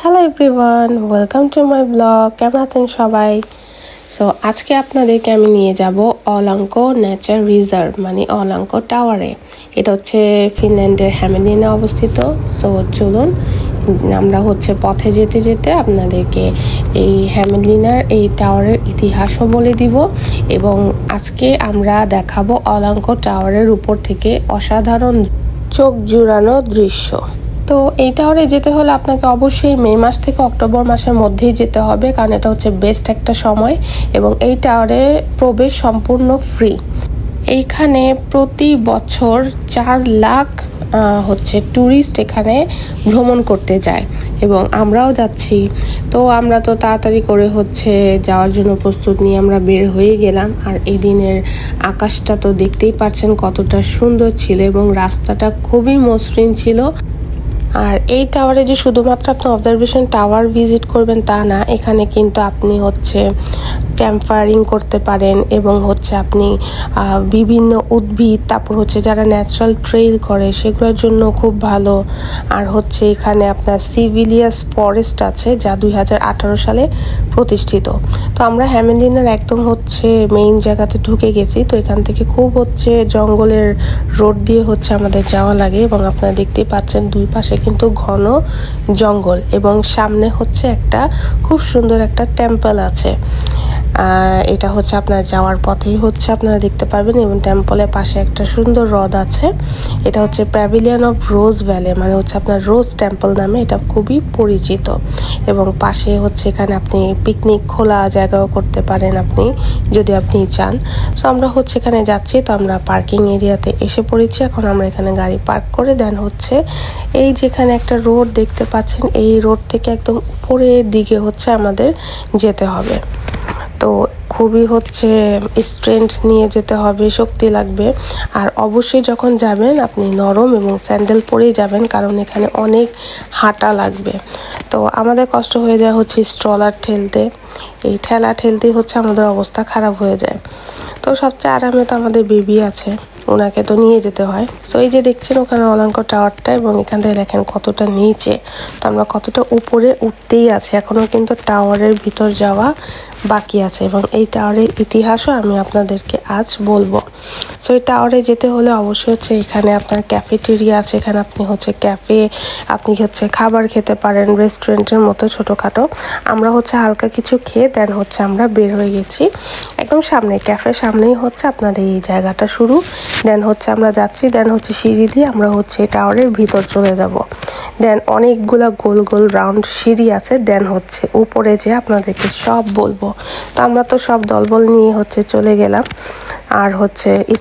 Hello everyone, welcome to my blog. কেমন আছেন সবাই? সো আজকে আপনাদেরকে আমি নিয়ে যাব অলাঙ্কো নেচার রিজার্ভ মানে অলাঙ্কো টাওয়ারে। এটা হচ্ছে ফিনল্যান্ডের হ্যামেলিনে অবস্থিত। সো চলুন আমরা পথে যেতে যেতে আপনাদেরকে এই হ্যামেলিনার এই টাওয়ারের ইতিহাসও বলে দিব এবং আজকে আমরা দেখাবো অলাঙ্কো টাওয়ারের উপর থেকে অসাধারণ চোখ জুড়ানো দৃশ্য। তো এই টাওয়ারে যেতে হলে আপনাকে অবশ্যই মে মাস থেকে অক্টোবর মাসের মধ্যেই যেতে হবে, কারণ এটা হচ্ছে বেস্ট একটা সময় এবং এই টাওয়ারে প্রবেশ সম্পূর্ণ ফ্রি। এইখানে প্রতি বছর 4 লাখ ট্যুরিস্ট এখানে ভ্রমণ করতে যায় এবং আমরাও যাচ্ছি। তো আমরা তো তাড়াতাড়ি করে যাওয়ার জন্য প্রস্তুত নিয়ে আমরা বের হয়ে গেলাম। আর এই দিনের আকাশটা তো দেখতেই পাচ্ছেন কতটা সুন্দর ছিল এবং রাস্তাটা খুবই মসৃণ ছিল। আর এই টাওয়ারে যে শুধুমাত্র আপনি অবজারভেশন টাওয়ার ভিজিট করবেন তা না, এখানে কিন্তু আপনি ক্যাম্প ফায়ারিং করতে পারেন এবং আপনি বিভিন্ন উদ্ভিদ, তারপর যারা ন্যাচারাল ট্রেইল করে সেগুলোর জন্য খুব ভালো। আর এখানে আপনার সিভিলিয়াস ফরেস্ট আছে যা 2018 সালে প্রতিষ্ঠিত। তো আমরা হ্যামেলিনার একদম মেইন জায়গাতে ঢুকে গেছি। তো এখান থেকে খুব জঙ্গলের রোড দিয়ে আমাদের যাওয়া লাগে এবং আপনারা দেখতেই পাচ্ছেন দুই পাশে কিন্তু ঘন জঙ্গল এবং সামনে একটা খুব সুন্দর একটা টেম্পল আছে। এটা আপনার যাওয়ার পথেই আপনারা দেখতে পারবেন এবং টেম্পলের পাশে একটা সুন্দর হ্রদ আছে। এটা প্যাভিলিয়ন অফ রোজ ভ্যালি, মানে আপনার রোজ টেম্পল নামে এটা খুবই পরিচিত। এবং পাশে এখানে আপনি পিকনিক খোলা জায়গাও করতে পারেন আপনি যদি আপনি চান। সো আমরা এখানে যাচ্ছি। তো আমরা পার্কিং এরিয়াতে এসে পড়েছি। এখন আমরা এখানে গাড়ি পার্ক করে দেন এই যেখানে একটা রোড দেখতে পাচ্ছেন, এই রোড থেকে একদম উপরের দিকে আমাদের যেতে হবে। তো খুবই স্ট্রেংথ নিয়ে যেতে হবে, শক্তি লাগবে। আর অবশ্যই যখন যাবেন আপনি নরম এবং স্যান্ডেল পরেই যাবেন, কারণ এখানে অনেক হাঁটা লাগবে। তো আমাদের কষ্ট হয়ে যায় স্ট্রলার ঠেলতে। এই ঠেলা ঠেলতেই আমাদের অবস্থা খারাপ হয়ে যায়। তো সবচেয়ে আরামে তো আমাদের বেবি আছে, ওনাকে তো নিয়ে যেতে হয়। সো এই যে দেখছেন ওখানে অলাঙ্কো টাওয়ারটা এবং এখান থেকে দেখেন কতটা নিচে। তো আমরা কতটা উপরে উঠতেই আছি, এখনো কিন্তু টাওয়ারের ভিতর যাওয়া বাকি আছে এবং এই টাওয়ারের ইতিহাসও আমি আপনাদেরকে আজ বলবো। সো এই টাওয়ারে যেতে হলে অবশ্যই এখানে আপনার ক্যাফেটেরিয়া আছে। এখানে আপনি ক্যাফে, আপনি খাবার খেতে পারেন রেস্টুরেন্টের মতো ছোটোখাটো। আমরা হালকা কিছু খেয়ে দেন আমরা বের হয়ে গেছি। একদম সামনে ক্যাফের সামনেই আপনার এই জায়গাটা শুরু। দেন আমরা যাচ্ছি। দেন সিঁড়ি দিয়ে আমরা এই টাওয়ারের ভিতর চলে যাব। দেন অনেকগুলা গোল গোল রাউন্ড সিঁড়ি আছে। দেন উপরে যে আপনাদেরকে সব বলবো। তো আমরা তো সব দলবল নিয়ে চলে গেলাম। আর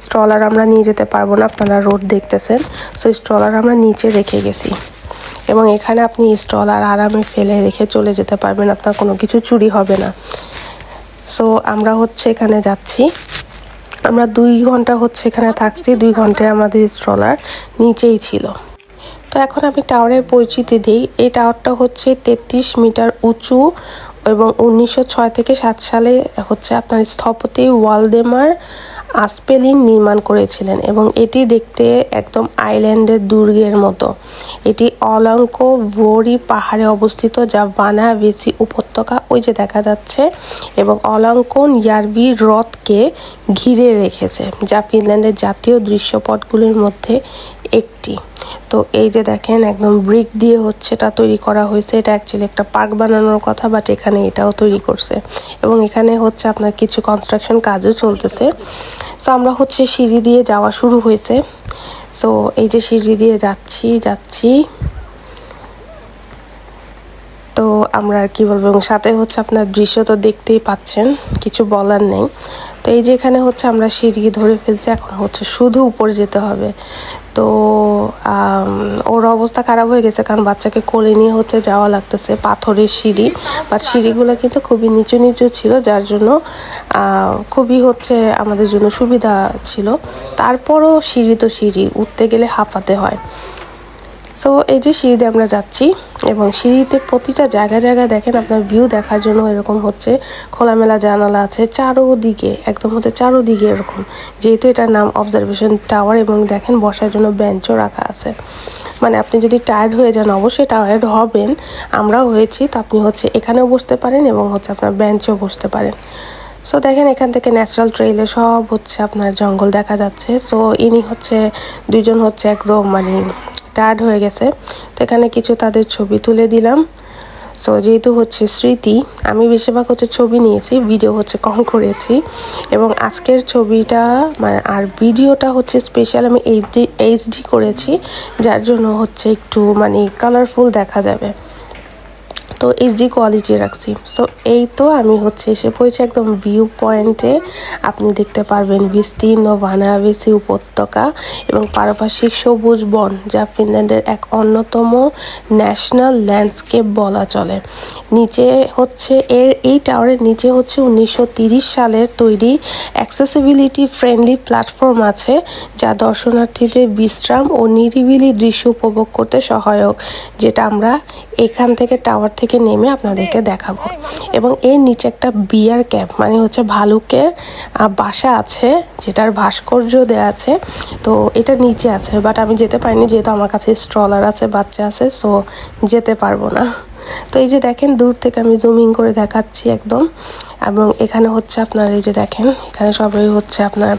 স্ট্রলার আমরা নিয়ে যেতে পারবো না, আপনারা রোড দেখতেছেন। সো স্ট্রলার আমরা নিচে রেখে গেছি এবং এখানে আপনি স্ট্রলার আরামে ফেলে রেখে চলে যেতে পারবেন, আপনার কোনো কিছু চুরি হবে না। সো আমরা এখানে যাচ্ছি। আমরা 2 ঘন্টা এখানে থাকছি। 2 ঘন্টায় আমাদের স্ট্রলার নিচেই ছিল। তো এখন আমি টাওয়ারের পরিচিতি দিই। এই টাওয়ারটা 33 মিটার উঁচু এবং 1906 থেকে 7 সালে আপনার স্থপতি ওয়ালডেমার আসপেলিন নির্মাণ করেছিলেন এবং এটি দেখতে একদম আইল্যান্ডের দুর্গের মতো। এটি অলাঙ্কো ভোরি পাহাড়ে অবস্থিত, যা বানাভেসি উপত্যকা ওই যে দেখা যাচ্ছে এবং অলাঙ্কন ইয়ারভি হ্রদকে ঘিরে রেখেছে, যা ফিনল্যান্ডের জাতীয় দৃশ্যপটগুলির মধ্যে একটি। তো এই যে দেখেন একদম ব্রিক দিয়ে এটা তৈরি করা হয়েছে। এটা অ্যাকচুয়ালি একটা পার্ক বানানোর কথা, বাট এখানে এটাও তৈরি করছে এবং এখানে আপনার কিছু কনস্ট্রাকশন কাজও চলতেছে। সো আমরা সিঁড়ি দিয়ে যাওয়া শুরু হয়েছে। সো এই যে সিঁড়ি দিয়ে যাচ্ছি। তো আমরা আর কি বলবো, এবং সাথে আপনার দৃশ্য তো দেখতেই পাচ্ছেন, কিছু বলার নেই। তো এই যে এখানে আমরা সিঁড়ি ধরে ফেলছি, এখন শুধু উপরে যেতে হবে। তো ওর অবস্থা খারাপ হয়ে গেছে, কারণ বাচ্চাকে কোলে নিয়ে যাওয়া লাগতেছে পাথরের সিঁড়ি। বাট সিঁড়িগুলো কিন্তু খুবই নিচু নিচু ছিল, যার জন্য খুবই আমাদের জন্য সুবিধা ছিল। তারপরও সিঁড়ি তো সিঁড়ি, উঠতে গেলে হাঁপাতে হয়। সো এই যে সিঁড়ি দিয়ে আমরা যাচ্ছি এবং সিঁড়িতে প্রতিটা জায়গায় জায়গায় দেখেন আপনার ভিউ দেখার জন্য এরকম হচ্ছে খোলামেলা জানালা আছে চারোদিকে, একদম হচ্ছে চারোদিকে এরকম, যেহেতু এটার নাম অবজারভেশন টাওয়ার। এবং দেখেন বসার জন্য বেঞ্চও রাখা আছে, মানে আপনি যদি টায়ার্ড হয়ে যান, অবশ্যই টায়ার্ড হবেন, আমরাও হয়েছি, তো আপনি হচ্ছে এখানেও বসতে পারেন এবং হচ্ছে আপনার বেঞ্চেও বসতে পারেন। সো দেখেন এখান থেকে ন্যাচারাল ট্রেইলে সব হচ্ছে আপনার জঙ্গল দেখা যাচ্ছে। সো ইনি হচ্ছে দুইজন হচ্ছে একদম মানে টায়ার্ড হয়ে গেছে, তো এখানে কিছু তাদের ছবি তুলে দিলাম। সো যেহেতু হচ্ছে স্মৃতি, আমি বেশিরভাগ হচ্ছে ছবি নিয়েছি, ভিডিও হচ্ছে কম করেছি। এবং আজকের ছবিটা মানে আর ভিডিওটা হচ্ছে স্পেশাল আমি এইচডি করেছি, যার জন্য হচ্ছে একটু মানে কালারফুল দেখা যাবে, তো এইচডি কোয়ালিটি রাখছি। সো এই তো আমি হচ্ছে এসে পড়েছি একদম ভিউ পয়েন্টে। আপনি দেখতে পারবেন বিস্তীর্ণ ভানারাবাসী উপত্যকা এবং পারিপার্শ্বিক সবুজ বন, যা ফিনল্যান্ডের এক অন্যতম ন্যাশনাল ল্যান্ডস্কেপ বলা চলে। নিচে হচ্ছে এই টাওয়ারের নিচে হচ্ছে 1930 সালের তৈরি অ্যাক্সেসিবিলিটি ফ্রেন্ডলি প্ল্যাটফর্ম আছে, যা দর্শনার্থীদের বিশ্রাম ও নিরিবিলি দৃশ্য উপভোগ করতে সহায়ক, যেটা আমরা এখান থেকে টাওয়ার থেকে নেমে আপনাদেরকে দেখাবো। এবং এর নিচে একটা বিয়ার ক্যাম্প মানে হচ্ছে ভালুকের বাসা আছে, যেটার ভাস্কর্য দেওয়া আছে, তো এটা নিচে আছে, বাট আমি যেতে পারিনি যেহেতু আমার কাছে স্ট্রলার আছে, বাচ্চা আছে, সো যেতে পারবো না। তো এই যে দেখেন দূর থেকে আমি জুমিং করে দেখাচ্ছি একদম। এবং এখানে হচ্ছে আপনার এই যে দেখেন এখানে সবাই হচ্ছে আপনার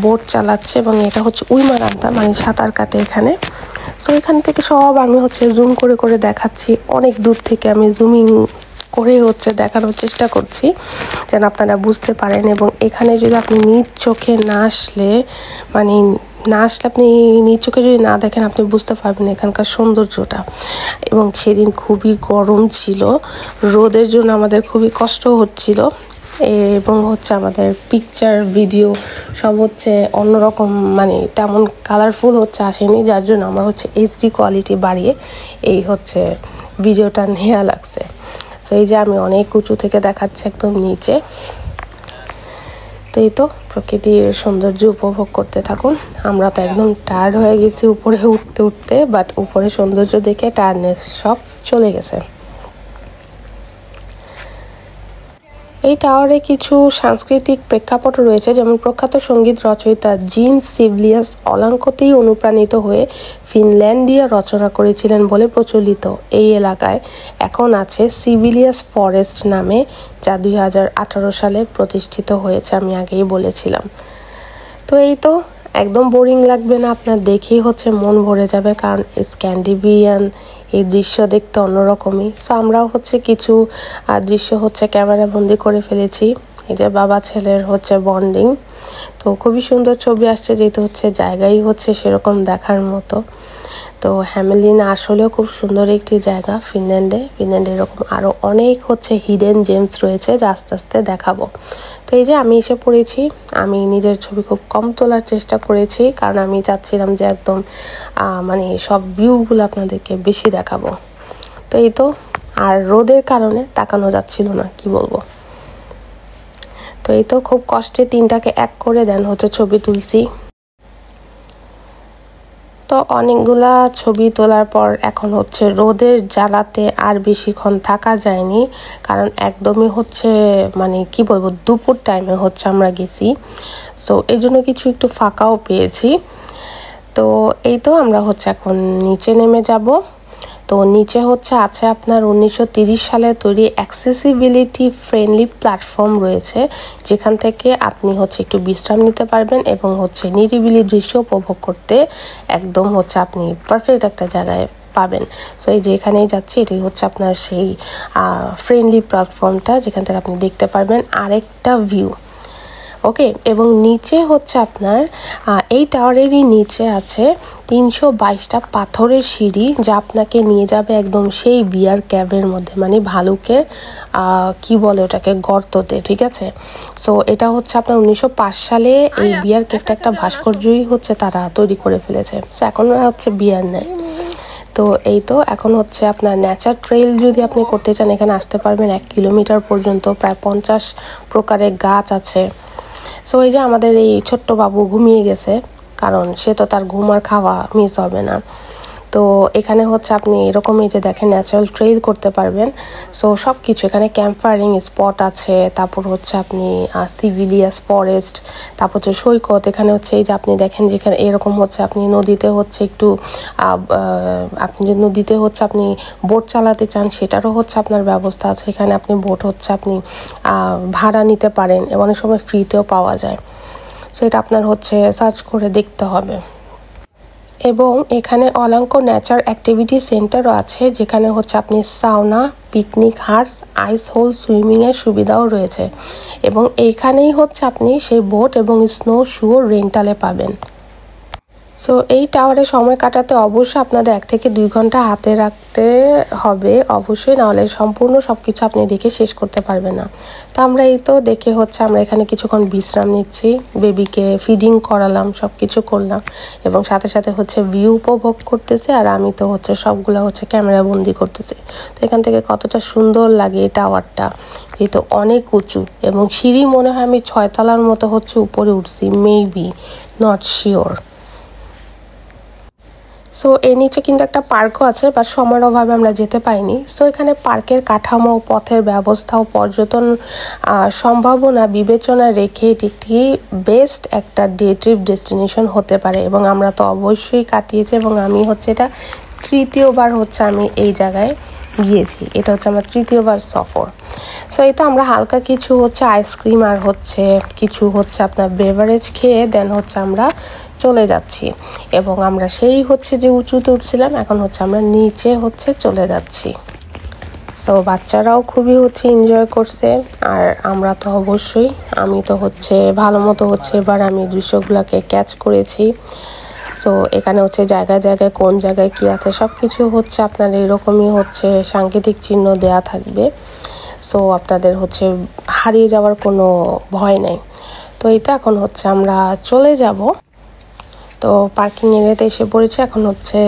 বোট চালাচ্ছে এবং এটা হচ্ছে উইমারান্তা মানে সাঁতার কাটে এখানে। সো এখান থেকে সব আমি হচ্ছে জুম করে করে দেখাচ্ছি, অনেক দূর থেকে আমি জুমিং করে হচ্ছে দেখানোর চেষ্টা করছি যেন আপনারা বুঝতে পারেন। এবং এখানে যদি আপনি নিজ চোখে না আসলে মানে আপনি নিজ চোখে যদি না দেখেন আপনি বুঝতে পারবেন এখানকার সৌন্দর্যটা। এবং সেদিন খুবই গরম ছিল, রোদের জন্য আমাদের খুবই কষ্ট হচ্ছিল এবং হচ্ছে আমাদের পিকচার ভিডিও সব হচ্ছে অন্যরকম মানে তেমন কালারফুল হচ্ছে আসেনি, যার জন্য আমার হচ্ছে এইচডি কোয়ালিটি বাড়িয়ে এই হচ্ছে ভিডিওটা নেওয়া লাগছে। সো এই যে আমি অনেক উঁচু থেকে দেখাচ্ছি একদম নিচে। তো এই তো প্রকৃতির সৌন্দর্য উপভোগ করতে থাকুন। আমরা তো একদম টায়ার্ড হয়ে গেছি উপরে উঠতে উঠতে, বাট উপরে সৌন্দর্য দেখে টায়ার্ডনেস সব চলে গেছে। এই টাওয়ারে কিছু সাংস্কৃতিক প্রেক্ষাপট রয়েছে, যেমন প্রখ্যাত সঙ্গীত রচয়িতা জিন সিভিলিয়াস অলাঙ্কতেই অনুপ্রাণিত হয়ে ফিনল্যান্ডিয়া রচনা করেছিলেন বলে প্রচলিত। এই এলাকায় এখন আছে সিভিলিয়াস ফরেস্ট নামে, যা 2018 সালে প্রতিষ্ঠিত হয়েছে, আমি আগেই বলেছিলাম। তো এই তো একদম বোরিং লাগবে না, আপনার দেখেই হচ্ছে মন ভরে যাবে, কারণ স্ক্যান্ডিনেভিয়ান এই দৃশ্য দেখতে অন্যরকমই। সো আমরাও হচ্ছে কিছু দৃশ্য হচ্ছে ক্যামেরা বন্দি করে ফেলেছি, এই যে বাবা ছেলের হচ্ছে বন্ডিং। তো খুবই সুন্দর ছবি আসছে, যেহেতু হচ্ছে জায়গায় হচ্ছে সেরকম দেখার মতো। তো হ্যামেলিন আসলেও খুব সুন্দর একটি জায়গা ফিনল্যান্ডে এরকম আরও অনেক হচ্ছে হিডেন জেমস রয়েছে, যা আস্তে আস্তে দেখাবো। তো এই যে আমি এসে পড়েছি, আমি নিজের ছবি খুব কম তোলার চেষ্টা করেছি, কারণ আমি চাচ্ছিলাম যে একদম মানে সব ভিউগুলো আপনাদেরকে বেশি দেখাবো। তো এই তো আর রোদের কারণে তাকানো যাচ্ছিল না, কি বলবো। তো এই তো খুব কষ্টে তিনটাকে এক করে দেন হচ্ছে ছবি তুলছি। তো অনেকগুলা ছবি তোলার পর এখন হচ্ছে রোদের জ্বালাতে আর বেশিক্ষণ থাকা যায়নি, কারণ একদমই হচ্ছে মানে কি বলবো দুপুর টাইমে হচ্ছে আমরা গেছি। সো এই জন্য কিছু একটু ফাঁকাও পেয়েছি। তো এই তো আমরা হচ্ছে এখন নিচে নেমে যাব। তো নিচে হচ্ছে আছে আপনার 1930 সালে তৈরি অ্যাক্সেসিবিলিটি ফ্রেন্ডলি প্ল্যাটফর্ম রয়েছে, যেখান থেকে আপনি হচ্ছে একটু বিশ্রাম নিতে পারবেন এবং হচ্ছে নিরিবিলি দৃশ্য উপভোগ করতে একদম হচ্ছে আপনি পারফেক্ট একটা জায়গায় পাবেন। সো এই যে এখানেই যাচ্ছি, এটাই হচ্ছে আপনার সেই ফ্রেন্ডলি প্ল্যাটফর্মটা, যেখান থেকে আপনি দেখতে পারবেন আরেকটা ভিউ। ওকে, এবং নিচে হচ্ছে আপনার এই টাওয়ারেরই নিচে আছে 322টা পাথরের সিঁড়ি, যা আপনাকে নিয়ে যাবে একদম সেই বিয়ার ক্যাবের মধ্যে, মানে ভালুকের কি বলে ওটাকে গর্ততে, ঠিক আছে। সো এটা হচ্ছে আপনার 1905 সালে এই বিয়ার কেভটা একটা ভাস্কর্যই হচ্ছে তারা তৈরি করে ফেলেছে। সো এখন হচ্ছে বিয়ার নেয়। তো এই তো এখন হচ্ছে আপনার নেচার ট্রেইল যদি আপনি করতে চান এখানে আসতে পারবেন 1 কিলোমিটার পর্যন্ত, প্রায় 50 প্রকারের গাছ আছে। সো এই যে আমাদের এই ছোট্ট বাবু ঘুমিয়ে গেছে, কারণ সে তো তার ঘুম আর খাওয়া মিস হবে না। তো তো এখানে হচ্ছে আপনি এরকম এই যে দেখেন ন্যাচারাল ট্রেল করতে পারবেন। সো সব কিছু এখানে ক্যাম্প ফায়ারিং স্পট আছে, তারপর হচ্ছে আপনি সিভিলিয়াস ফরেস্ট, তারপর হচ্ছে সৈকত। এখানে হচ্ছে এই যে আপনি দেখেন যেখানে এরকম হচ্ছে আপনি নদীতে হচ্ছে একটু আপনি যদি নদীতে হচ্ছে আপনি বোট চালাতে চান সেটারও হচ্ছে আপনার ব্যবস্থা আছে। এখানে আপনি বোট হচ্ছে আপনি ভাড়া নিতে পারেন এবং অনেক সময় ফ্রিতেও পাওয়া যায়। সো এটা আপনার হচ্ছে সার্চ করে দেখতে হবে। এবং এখানে অলঙ্ক নেচার অ্যাক্টিভিটি সেন্টারও আছে, যেখানে হচ্ছে আপনি সাউনা, পিকনিক হাটস, আইস হোল, সুইমিংয়ের সুবিধাও রয়েছে। এবং এইখানেই হচ্ছে আপনি সেই বোট এবং স্নো শুও রেন্টালে পাবেন। সো এই টাওয়ারে সময় কাটাতে অবশ্যই আপনাদের 1 থেকে 2 ঘন্টা হাতে রাখতে হবে অবশ্যই, নাহলে সম্পূর্ণ সব কিছু আপনি দেখে শেষ করতে পারবেন না। তো আমরা এই তো দেখে হচ্ছে আমরা এখানে কিছুক্ষণ বিশ্রাম নিচ্ছি, বেবিকে ফিডিং করালাম, সব কিছু করলাম এবং সাথে সাথে হচ্ছে ভিউ উপভোগ করতেছি। আর আমি তো হচ্ছে সবগুলো হচ্ছে ক্যামেরা বন্দি করতেছি। তো এখান থেকে কতটা সুন্দর লাগে এই টাওয়ারটা, যেহেতু অনেক উঁচু এবং সিঁড়ি মনে হয় আমি 6 তলার মতো হচ্ছে উপরে উঠছি, মেবি, নট শিওর। সো এর নিচে কিন্তু একটা পার্কও আছে, বাট সময়ের অভাবে আমরা যেতে পাইনি। সো এখানে পার্কের কাঠামো, পথের ব্যবস্থা ও পর্যটন সম্ভাবনা বিবেচনা রেখে এটি একটি বেস্ট একটা ডে ট্রিপ ডেস্টিনেশন হতে পারে। এবং আমরা তো অবশ্যই কাটিয়েছি এবং আমি হচ্ছে এটা 3য়-বার হচ্ছে আমি এই জায়গায় গিয়েছি। এটা হচ্ছে আমার 3য়-বার সফর। সো এই তো আমরা হালকা কিছু হচ্ছে আইসক্রিম আর হচ্ছে কিছু হচ্ছে আপনার বেভারেজ খেয়ে দেন হচ্ছে আমরা চলে যাচ্ছি। এবং আমরা সেই হচ্ছে যে উঁচুতে উঠছিলাম, এখন হচ্ছে আমরা নিচে হচ্ছে চলে যাচ্ছি। সো বাচ্চারাও খুবই হচ্ছে এনজয় করছে, আর আমরা তো অবশ্যই, আমি তো হচ্ছে ভালো মতো হচ্ছে এবার আমি দৃশ্যগুলোকে ক্যাচ করেছি। সো এখানে হচ্ছে জায়গায় জায়গায় কোন জায়গায় কি আছে সব কিছু হচ্ছে আপনার এরকমই হচ্ছে সাংকেতিক চিহ্ন দেয়া থাকবে। সো আপনাদের হচ্ছে হারিয়ে যাওয়ার কোনো ভয় নেই। তো এটা এখন হচ্ছে আমরা চলে যাব। তো পার্কিং এরিয়াতে এসে পড়েছে, এখন হচ্ছে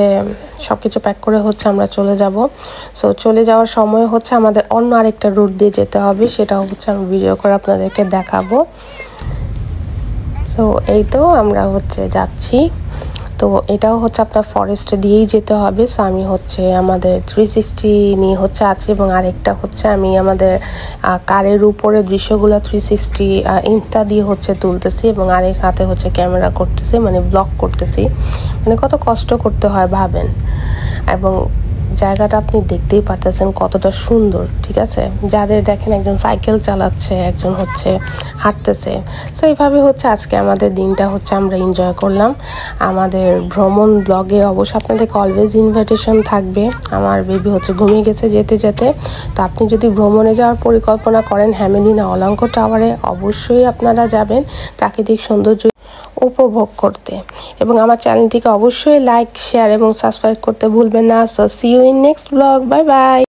সব কিছু প্যাক করে হচ্ছে আমরা চলে যাব। সো চলে যাওয়ার সময় হচ্ছে আমাদের অন্য আরেকটা রুট দিয়ে যেতে হবে, সেটা হচ্ছে আমি ভিডিও করে আপনাদেরকে দেখাবো। সো এই তো আমরা হচ্ছে যাচ্ছি। তো এটাও হচ্ছে আপনার ফরেস্ট দিয়েই যেতে হবে। সো আমি হচ্ছে আমাদের 360 নিয়ে হচ্ছে আছি এবং আরেকটা হচ্ছে আমি আমাদের কারের উপরে দৃশ্যগুলো 360 ইনস্টা দিয়ে হচ্ছে তুলতেছি এবং আরেক হাতে হচ্ছে ক্যামেরা করতেছি, মানে ব্লগ করতেছি। মানে কত কষ্ট করতে হয় ভাবেন। এবং জায়গাটা আপনি দেখতেই পারতেছেন কতটা সুন্দর, ঠিক আছে। যাদের দেখেন একজন সাইকেল চালাচ্ছে, একজন হচ্ছে হাঁটতেছে। সো এইভাবে হচ্ছে আজকে আমাদের দিনটা হচ্ছে আমরা এনজয় করলাম। আমাদের ভ্রমণ ব্লগে অবশ্যই আপনাদেরকে অলওয়েজ ইনভাইটেশন থাকবে। আমার বেবি হচ্ছে ঘুমিয়ে গেছে যেতে যেতে। তো আপনি যদি ভ্রমণে যাওয়ার পরিকল্পনা করেন হ্যামেলিনা অলঙ্ক টাওয়ারে, অবশ্যই আপনারা যাবেন প্রাকৃতিক সৌন্দর্য উপভোগ করতে। এবং আমার চ্যানেলটিকে অবশ্যই লাইক, শেয়ার এবং সাবস্ক্রাইব করতে ভুলবেন না। So see you in next blog. Bye by.